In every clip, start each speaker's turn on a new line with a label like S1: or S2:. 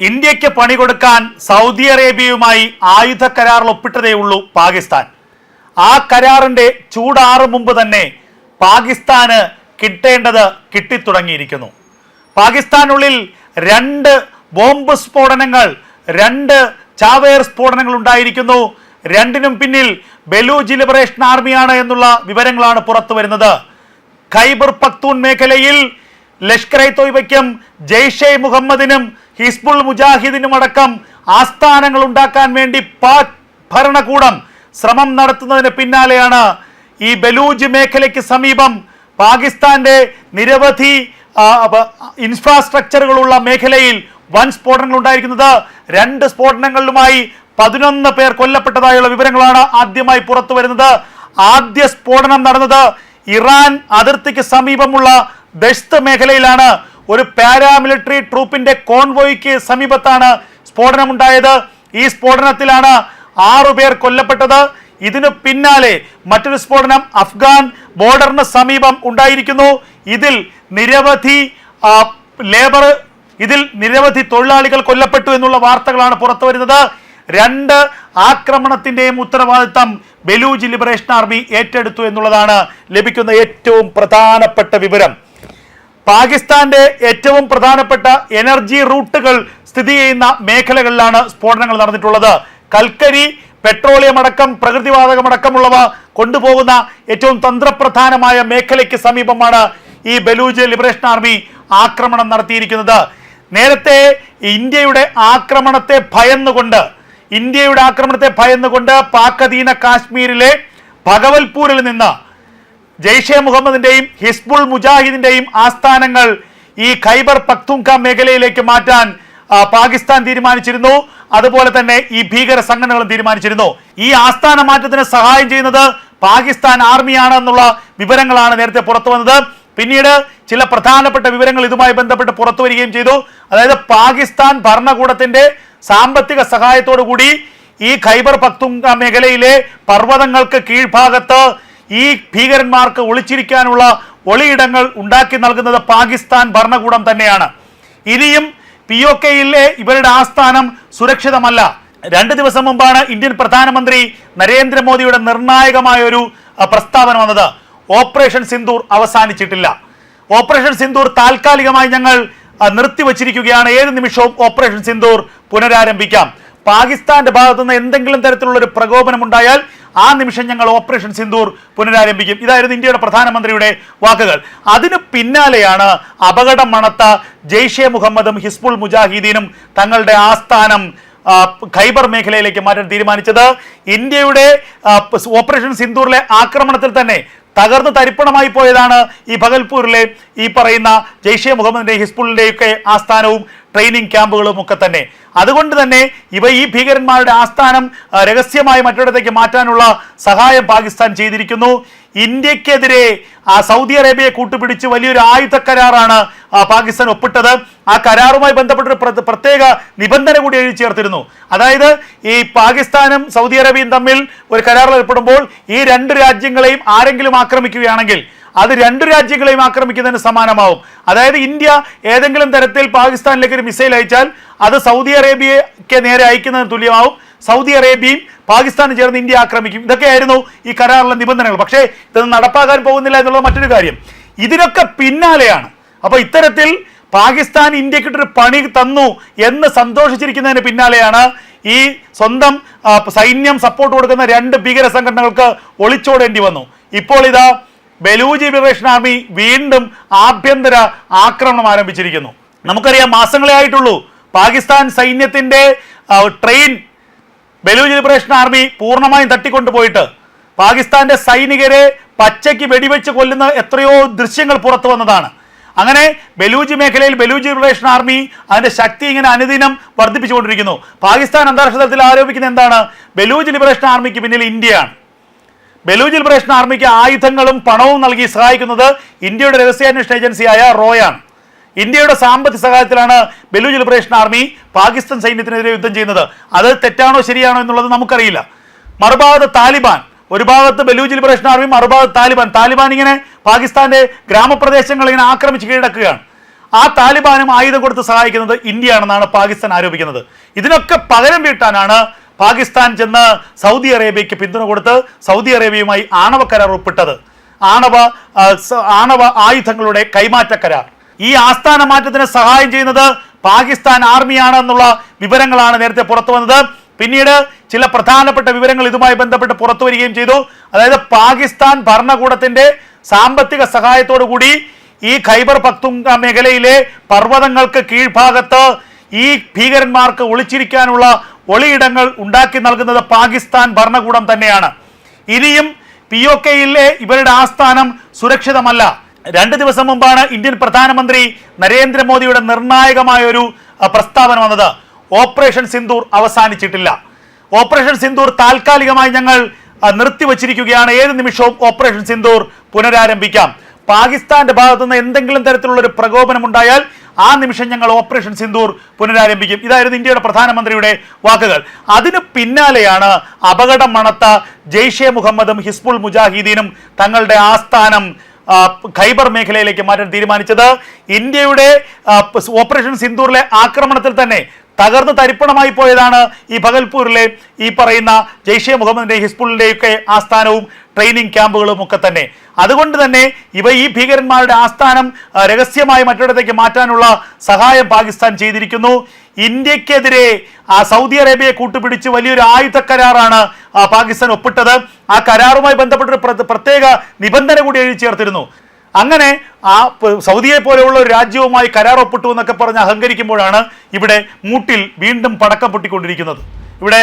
S1: ഇന്ത്യക്ക് പണി കൊടുക്കാൻ സൗദി അറേബ്യയുമായി ആയുധ കരാറിൽ ഒപ്പിട്ടതേയുള്ളൂ പാകിസ്ഥാൻ. ആ കരാറിന്റെ ചൂടാറും മുമ്പ് തന്നെ പാകിസ്ഥാന് കിട്ടേണ്ടത് കിട്ടിത്തുടങ്ങിയിരിക്കുന്നു. പാകിസ്ഥാനുള്ളിൽ 2 ബോംബ് സ്ഫോടനങ്ങൾ, 2 ചാവേർ സ്ഫോടനങ്ങൾ ഉണ്ടായിരിക്കുന്നു. 2നും പിന്നിൽ ബലൂജ് ലിബറേഷൻ ആർമിയാണ് എന്നുള്ള വിവരങ്ങളാണ് പുറത്തു വരുന്നത്. ഖൈബർ പഖ്തൂൺ മേഖലയിൽ ലഷ്കർ-ഇ തോയ്ബയ്ക്കും ജെയ്ഷെ മുഹമ്മദിനും ഹിസ്ബുൾ മുജാഹിദിനും അടക്കം ആസ്ഥാനങ്ങൾ ഉണ്ടാക്കാൻ വേണ്ടി പാക് ഭരണകൂടം ശ്രമം നടത്തുന്നതിന് പിന്നാലെയാണ് ഈ ബലൂജ് മേഖലയ്ക്ക് സമീപം പാകിസ്ഥാന്റെ നിരവധി ഇൻഫ്രാസ്ട്രക്ചറുകളുള്ള മേഖലയിൽ വൻ സ്ഫോടനങ്ങൾ ഉണ്ടായിരിക്കുന്നത്. 2 സ്ഫോടനങ്ങളിലുമായി 11 പേർ കൊല്ലപ്പെട്ടതായുള്ള വിവരങ്ങളാണ് ആദ്യമായി പുറത്തു വരുന്നത്. ആദ്യ സ്ഫോടനം നടന്നത് ഇറാൻ അതിർത്തിക്ക് സമീപമുള്ള ദഷ്ത് മേഖലയിലാണ്. ഒരു പാരാമിലിറ്ററി ട്രൂപ്പിന്റെ കോൺവോയ്ക്ക് സമീപത്താണ് സ്ഫോടനമുണ്ടായത്. ഈ സ്ഫോടനത്തിലാണ് 6 പേർ കൊല്ലപ്പെട്ടത്. ഇതിനു പിന്നാലെ മറ്റൊരു സ്ഫോടനം അഫ്ഗാൻ ബോർഡറിന് സമീപം ഉണ്ടായിരിക്കുന്നു. ഇതിൽ നിരവധി തൊഴിലാളികൾ കൊല്ലപ്പെട്ടു എന്നുള്ള വാർത്തകളാണ് പുറത്തു വരുന്നത്. 2 ആക്രമണത്തിന്റെയും ഉത്തരവാദിത്തം ബലൂജ് ലിബറേഷൻ ആർമി ഏറ്റെടുത്തു എന്നുള്ളതാണ് ലഭിക്കുന്ന ഏറ്റവും പ്രധാനപ്പെട്ട വിവരം. പാകിസ്ഥാന്റെ ഏറ്റവും പ്രധാനപ്പെട്ട എനർജി റൂട്ടുകൾ സ്ഥിതി ചെയ്യുന്ന മേഖലകളിലാണ് സ്ഫോടനങ്ങൾ നടന്നിട്ടുള്ളത്. കൽക്കരി, പെട്രോളിയം അടക്കം പ്രകൃതിവാതകമടക്കമുള്ളവ കൊണ്ടുപോകുന്ന ഏറ്റവും തന്ത്രപ്രധാനമായ മേഖലയ്ക്ക് സമീപമാണ് ഈ ബലൂജ് ലിബറേഷൻ ആർമി ആക്രമണം നടത്തിയിരിക്കുന്നത്. നേരത്തെ ഇന്ത്യയുടെ ആക്രമണത്തെ ഭയന്നുകൊണ്ട് പാക് അധീന കാശ്മീരിലെ ഭഗവൽപൂരിൽ നിന്ന് ജെയ്ഷെ മുഹമ്മദിന്റെയും ഹിസ്ബുൾ മുജാഹിദിന്റെയും ആസ്ഥാനങ്ങൾ ഈ ഖൈബർ പഖ്തൂൺഖ മേഖലയിലേക്ക് മാറ്റാൻ പാകിസ്ഥാൻ തീരുമാനിച്ചിരുന്നു. അതുപോലെ തന്നെ ഈ ഭീകര സംഘടനകളും തീരുമാനിച്ചിരുന്നു. ഈ ആസ്ഥാന മാറ്റത്തിന് സഹായം ചെയ്യുന്നത് പാകിസ്ഥാൻ ആർമിയാണ് എന്നുള്ള വിവരങ്ങളാണ് നേരത്തെ പുറത്തു വന്നത്. പിന്നീട് ചില പ്രധാനപ്പെട്ട വിവരങ്ങൾ ഇതുമായി ബന്ധപ്പെട്ട് പുറത്തു വരികയും ചെയ്തു. അതായത് പാകിസ്ഥാൻ ഭരണകൂടത്തിന്റെ സാമ്പത്തിക സഹായത്തോടു കൂടി ഈ ഖൈബർ പഖ്തൂൺഖ മേഖലയിലെ പർവ്വതങ്ങൾക്ക് കീഴ്ഭാഗത്ത് ഈ ഭീകരന്മാർക്ക് ഒളിച്ചിരിക്കാനുള്ള ഒളിയിടങ്ങൾ ഉണ്ടാക്കി നൽകുന്നത് പാകിസ്ഥാൻ ഭരണകൂടം തന്നെയാണ്. ഇനിയും POKയിലെ ഇവരുടെ ആസ്ഥാനം സുരക്ഷിതമല്ല. 2 ദിവസം മുമ്പാണ് ഇന്ത്യൻ പ്രധാനമന്ത്രി നരേന്ദ്രമോദിയുടെ നിർണായകമായ ഒരു പ്രസ്താവന വന്നത്. ഓപ്പറേഷൻ സിന്ദൂർ അവസാനിച്ചിട്ടില്ല. ഓപ്പറേഷൻ സിന്ദൂർ താൽക്കാലികമായി ഞങ്ങൾ നിർത്തിവച്ചിരിക്കുകയാണ്. ഏത് നിമിഷവും ഓപ്പറേഷൻ സിന്ദൂർ പുനരാരംഭിക്കാം. പാകിസ്ഥാന്റെ ഭാഗത്തുനിന്ന് എന്തെങ്കിലും തരത്തിലുള്ള ഒരു പ്രകോപനം ഉണ്ടായാൽ ആ നിമിഷം ഞങ്ങൾ ഓപ്പറേഷൻ സിന്ദൂർ പുനരാരംഭിക്കും. ഇതായിരുന്നു ഇന്ത്യയുടെ പ്രധാനമന്ത്രിയുടെ വാക്കുകൾ. അതിന് പിന്നാലെയാണ് അപകടം മണത്ത ജെയ്ഷെ മുഹമ്മദും ഹിസ്ബുൾ മുജാഹിദീനും തങ്ങളുടെ ആസ്ഥാനം ഖൈബർ മേഖലയിലേക്ക് മാറ്റാൻ തീരുമാനിച്ചത്. ഇന്ത്യയുടെ ഓപ്പറേഷൻ സിന്ദൂറിലെ ആക്രമണത്തിൽ തന്നെ തകർന്ന് തരിപ്പണമായി പോയതാണ് ഈ ഭഗൽപൂരിലെ ഈ പറയുന്ന ജെയ്ഷെ മുഹമ്മദിന്റെയും ഹിസ്ബുളിന്റെയൊക്കെ ആസ്ഥാനവും ട്രെയിനിങ് ക്യാമ്പുകളും ഒക്കെ തന്നെ. അതുകൊണ്ട് തന്നെ ഈ ഭീകരന്മാരുടെ ആസ്ഥാനം രഹസ്യമായി മറ്റൊരിടത്തേക്ക് മാറ്റാനുള്ള സഹായം പാകിസ്ഥാൻ ചെയ്തിരിക്കുന്നു. ഇന്ത്യക്കെതിരെ സൗദി അറേബ്യയെ കൂട്ടുപിടിച്ച് വലിയൊരു ആയുധ കരാറാണ് പാകിസ്ഥാൻ ഒപ്പിട്ടത്. ആ കരാറുമായി ബന്ധപ്പെട്ടൊരു പ്രത്യേക നിബന്ധന കൂടി എഴുതി ചേർത്തിരുന്നു. അതായത് ഈ പാകിസ്ഥാനും സൗദി അറേബ്യയും തമ്മിൽ ഒരു കരാറിൽ ഏർപ്പെടുമ്പോൾ ഈ 2 രാജ്യങ്ങളെയും ആരെങ്കിലും ആക്രമിക്കുകയാണെങ്കിൽ അത് 2 രാജ്യങ്ങളെയും ആക്രമിക്കുന്നതിന് സമാനമാവും. അതായത് ഇന്ത്യ ഏതെങ്കിലും തരത്തിൽ പാകിസ്ഥാനിലേക്ക് ഒരു മിസൈൽ അയച്ചാൽ അത് സൗദി അറേബ്യയ്ക്ക് നേരെ അയക്കുന്നതിന് തുല്യമാവും. സൗദി അറേബ്യയും പാകിസ്ഥാനും ചേർന്ന് ഇന്ത്യ ആക്രമിക്കും. ഇതൊക്കെയായിരുന്നു ഈ കരാറിലെ നിബന്ധനകൾ. പക്ഷേ ഇതൊന്നും നടപ്പാക്കാൻ പോകുന്നില്ല എന്നുള്ള മറ്റൊരു കാര്യം. ഇതിനൊക്കെ പിന്നാലെയാണ്. അപ്പോൾ ഇത്തരത്തിൽ പാകിസ്ഥാൻ ഇന്ത്യക്കിട്ടൊരു പണി തന്നു എന്ന് സന്തോഷിച്ചിരിക്കുന്നതിന് പിന്നാലെയാണ് ഈ സ്വന്തം സൈന്യം സപ്പോർട്ട് കൊടുക്കുന്ന 2 ഭീകര സംഘടനകൾക്ക് ഒളിച്ചോടേണ്ടി വന്നു. ഇപ്പോൾ ഇതാ ബലൂജ് ലിബറേഷൻ ആർമി വീണ്ടും ആഭ്യന്തര ആക്രമണം ആരംഭിച്ചിരിക്കുന്നു. നമുക്കറിയാം, മാസങ്ങളെ ആയിട്ടുള്ളൂ പാകിസ്ഥാൻ സൈന്യത്തിന്റെ ട്രെയിൻ ബലൂജ് ലിബറേഷൻ ആർമി പൂർണ്ണമായും തട്ടിക്കൊണ്ടുപോയിട്ട് പാകിസ്ഥാന്റെ സൈനികരെ പച്ചയ്ക്ക് വെടിവെച്ച് കൊല്ലുന്ന എത്രയോ ദൃശ്യങ്ങൾ പുറത്തു വന്നതാണ്. അങ്ങനെ ബലൂജ് മേഖലയിൽ ബലൂജ് ലിബറേഷൻ ആർമി അതിന്റെ ശക്തി ഇങ്ങനെ അനുദിനം വർദ്ധിപ്പിച്ചുകൊണ്ടിരിക്കുന്നു. പാകിസ്ഥാൻ അന്താരാഷ്ട്ര തലത്തിൽ ആരോപിക്കുന്നത് എന്താണ്? ബലൂജ് ലിബറേഷൻ ആർമിക്ക് പിന്നിൽ ഇന്ത്യയാണ്. ബലൂജ് ലിബറേഷൻ ആർമിക്ക് ആയുധങ്ങളും പണവും നൽകി സഹായിക്കുന്നത് ഇന്ത്യയുടെ രഹസ്യാന്വേഷണ ഏജൻസിയായ റോയാണ്. ഇന്ത്യയുടെ സാമ്പത്തിക സഹായത്തിലാണ് ബലൂജ് ലിബറേഷൻ ആർമി പാകിസ്ഥാൻ സൈന്യത്തിനെതിരെ യുദ്ധം ചെയ്യുന്നത്. അത് തെറ്റാണോ ശരിയാണോ എന്നുള്ളത് നമുക്കറിയില്ല. മറുഭാഗത്ത് താലിബാൻ, ഒരു ഭാഗത്ത് ബലൂജ് ലിബറേഷൻ ആർമി, മറുഭാഗത്ത് താലിബാൻ ഇങ്ങനെ പാകിസ്ഥാന്റെ ഗ്രാമപ്രദേശങ്ങൾ ഇങ്ങനെ ആക്രമിച്ച് കീഴടക്കുകയാണ്. ആ താലിബാനും ആയുധം കൊടുത്ത് സഹായിക്കുന്നത് ഇന്ത്യയാണെന്നാണ് പാകിസ്ഥാൻ ആരോപിക്കുന്നത്. ഇതിനൊക്കെ പകരം വീട്ടാനാണ് പാകിസ്ഥാൻ ചെന്ന് സൗദി അറേബ്യയ്ക്ക് പിന്തുണ കൊടുത്ത് സൗദി അറേബ്യയുമായി ആണവ കരാർ ഒപ്പിട്ടത്, ആണവ ആയുധങ്ങളുടെ കൈമാറ്റ കരാർ. ഈ ആസ്ഥാന മാറ്റത്തിന് സഹായം ചെയ്യുന്നത് പാകിസ്ഥാൻ ആർമിയാണ് എന്നുള്ള വിവരങ്ങളാണ് നേരത്തെ പുറത്തു വന്നത്. പിന്നീട് ചില പ്രധാനപ്പെട്ട വിവരങ്ങൾ ഇതുമായി ബന്ധപ്പെട്ട് പുറത്തു വരികയും ചെയ്തു. അതായത് പാകിസ്ഥാൻ ഭരണകൂടത്തിന്റെ സാമ്പത്തിക സഹായത്തോടു കൂടി ഈ ഖൈബർ പഖ്തൂൺഖ്വ മേഖലയിലെ പർവ്വതങ്ങൾക്ക് കീഴ്ഭാഗത്ത് ഈ ഭീകരന്മാർക്ക് ഒളിച്ചിരിക്കാനുള്ള ഒളിയിടങ്ങൾ ഉണ്ടാക്കി നൽകുന്നത് പാകിസ്ഥാൻ ഭരണകൂടം തന്നെയാണ്. ഇനിയും POKയിലെ ഇവരുടെ ആസ്ഥാനം സുരക്ഷിതമല്ല. 2 ദിവസം മുമ്പാണ് ഇന്ത്യൻ പ്രധാനമന്ത്രി നരേന്ദ്രമോദിയുടെ നിർണായകമായ ഒരു പ്രസ്താവന വന്നത്. ഓപ്പറേഷൻ സിന്ദൂർ അവസാനിച്ചിട്ടില്ല. ഓപ്പറേഷൻ സിന്ദൂർ താൽക്കാലികമായി ഞങ്ങൾ നിർത്തിവച്ചിരിക്കുകയാണ്. ഏത് നിമിഷവും ഓപ്പറേഷൻ സിന്ദൂർ പുനരാരംഭിക്കാം. പാകിസ്ഥാന്റെ ഭാഗത്തുനിന്ന് എന്തെങ്കിലും തരത്തിലുള്ള ഒരു പ്രകോപനം ഉണ്ടായാൽ ആ നിമിഷം ഞങ്ങൾ ഓപ്പറേഷൻ സിന്ദൂർ പുനരാരംഭിക്കും. ഇതായിരുന്നു ഇന്ത്യയുടെ പ്രധാനമന്ത്രിയുടെ വാക്കുകൾ. അതിന് പിന്നാലെയാണ് അപകടം മണത്ത ജെയ്ഷെ മുഹമ്മദും ഹിസ്ബുൾ മുജാഹിദീനും തങ്ങളുടെ ആസ്ഥാനം ഖൈബർ മേഖലയിലേക്ക് മാറ്റാൻ തീരുമാനിച്ചത്. ഇന്ത്യയുടെ ഓപ്പറേഷൻ സിന്ദൂറിലെ ആക്രമണത്തിൽ തന്നെ തകർന്ന് തരിപ്പണമായി പോയതാണ് ഈ ഭഗൽപൂരിലെ ഈ പറയുന്ന ജെയ്ഷെ മുഹമ്മദിന്റെയും ഹിസ്ബുളിന്റെയൊക്കെ ആസ്ഥാനവും ട്രെയിനിങ് ക്യാമ്പുകളും ഒക്കെ തന്നെ. അതുകൊണ്ട് തന്നെ ഈ ഭീകരന്മാരുടെ ആസ്ഥാനം രഹസ്യമായി മറ്റൊരിടത്തേക്ക് മാറ്റാനുള്ള സഹായം പാകിസ്ഥാൻ ചെയ്തിരിക്കുന്നു. ഇന്ത്യക്കെതിരെ സൗദി അറേബ്യയെ കൂട്ടുപിടിച്ച് വലിയൊരു ആയുധ കരാറാണ് പാകിസ്ഥാൻ ഒപ്പിട്ടത്. ആ കരാറുമായി ബന്ധപ്പെട്ടൊരു പ്രത്യേക നിബന്ധന കൂടി എഴുതി ചേർത്തിരുന്നു. അങ്ങനെ സൗദിയെ പോലെയുള്ള ഒരു രാജ്യവുമായി കരാർ ഒപ്പിട്ടു എന്നൊക്കെ പറഞ്ഞ് അഹങ്കരിക്കുമ്പോഴാണ് ഇവിടെ മൂട്ടിൽ വീണ്ടും പടക്കം പൊട്ടിക്കൊണ്ടിരിക്കുന്നത്. ഇവിടെ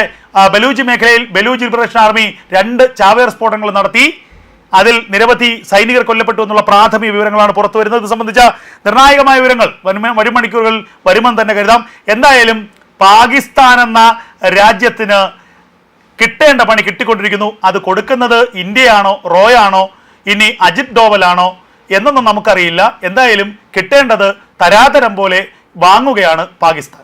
S1: ബലൂജ് മേഖലയിൽ ബലൂജ് ലിബറേഷൻ ആർമി 2 ചാവേർ സ്ഫോടനങ്ങൾ നടത്തി. അതിൽ നിരവധി സൈനികർ കൊല്ലപ്പെട്ടു എന്നുള്ള പ്രാഥമിക വിവരങ്ങളാണ് പുറത്തു വരുന്നത്. ഇത് സംബന്ധിച്ച നിർണായകമായ വിവരങ്ങൾ വരും മണിക്കൂറുകൾ വരുമെന്ന് തന്നെ കരുതാം. എന്തായാലും പാകിസ്ഥാൻ എന്ന രാജ്യത്തിന് കിട്ടേണ്ട പണി കിട്ടിക്കൊണ്ടിരിക്കുന്നു. അത് കൊടുക്കുന്നത് ഇന്ത്യയാണോ റോയാണോ ഇനി അജിത് ഡോവലാണോ എന്നൊന്നും നമുക്കറിയില്ല. എന്തായാലും കിട്ടേണ്ടത് തരാതരം പോലെ വാങ്ങുകയാണ് പാകിസ്ഥാൻ.